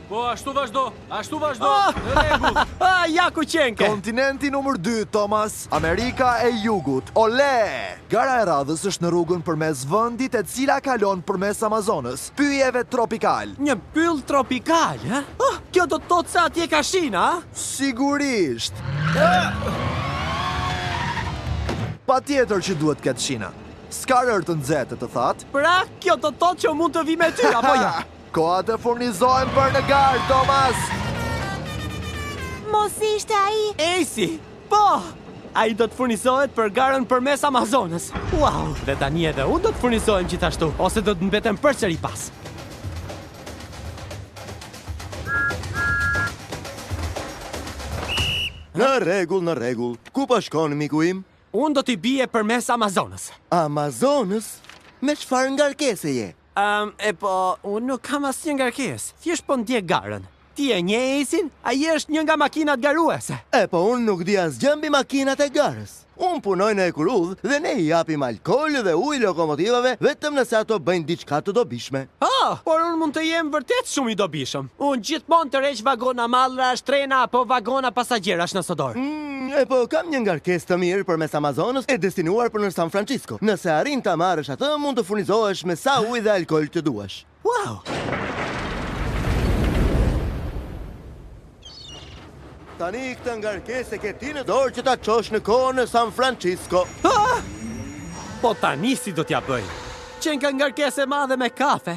Po, ashtu vazhdo. Në rregull. Ja ku qenke. Kontinenti numër 2, Thomas, Amerika e Jugut. Ole! Gara e radhës është në rrugën përmes vendit e cila kalon përmes Amazonës, pyjeve tropikal. Një pyll tropikal, ha? Kjo do të thotë se atje ka shina, ha? Sigurisht. Pa tjetër që duhet këtë shina. S'ka rërë të nxehtë të thatë. Pra, kjo do të thotë që mund të vi me ty, apo ja? Kohat e furnizohen për në garë, Thomas! Mos ishte ai. Ejsi, po! Ai do të furnizohet për garën përmes Amazonës. Wow! Dhe tani edhe unë do të furnizohem gjithashtu, ose do të mbetem përsëri pas. Në rregull. Ku po shkon, miku im? Unë do t'i bie përmes Amazonës. Amazonës? Me çfarë ngarkese je? Po, unë nuk kam asnjë ngarkesë. Thjesht po ndjek garën. Ti e nje Ejsin? Ai është një nga makinat garuese. Po unë nuk di asgjë mbi makinat e garës. Unë punoj në Ekurudh dhe ne i japim alkool dhe ujë lokomotivave vetëm nëse ato bëjnë diçka të dobishme. Por unë mund të jem vërtet shumë i dobishëm. Unë gjithmonë tërheq vagona mallrash, trena apo vagona pasagjerash në sodor. Po kam një ngarkesë të mirë përmes Amazonës e destinuar për në San Francisco. Nëse arrin ta marrësh atë, mund të furnizohesh me sa ujë dhe alkool të duash. Wow! Tani këtë ngarkesë ke ti në dorë që ta çosh në kohën në San Francisco. Po tani si do t'ja bëj? Qenë ka ngarkesë e madhe me kafe.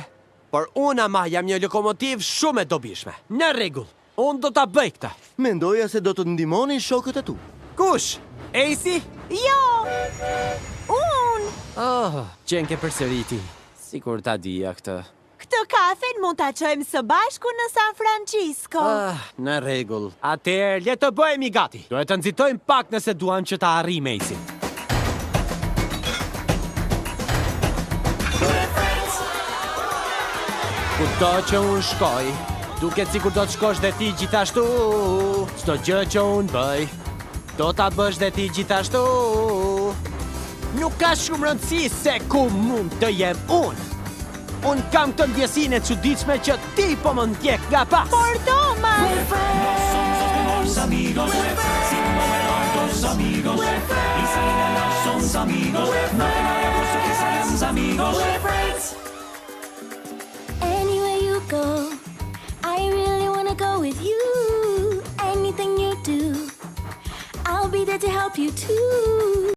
Por unë ama jam një lokomotiv shumë e dobishme. Në rregull, unë do t'a bëj këtë. Mendoja se do të ndihmonin shokët e tu. Kush? Ejsi? Jo! Unë! Qenë ke përsëriti. Sikur ta dija këtë. Këtë kafen mund ta çojmë së bashku në San Francisco. Në rregull. Atëherë le të bëhemi gati. Duhet të nxitojmë pak nëse duam që ta arrijmë Ejsin. Kudo që unë shkoj, duket sikur do të shkosh dhe ti gjithashtu. Çdo gjë që unë bëj, do ta bësh dhe ti gjithashtu. Nuk ka shumë rëndësi se ku mund të jem unë. Unë kam këtë ndjesinë e çuditshme që ti po më ndjek nga pas. Por Thomas! Anywhere you go, I really wanna go with you. Anything you do, I'll be there to help you too.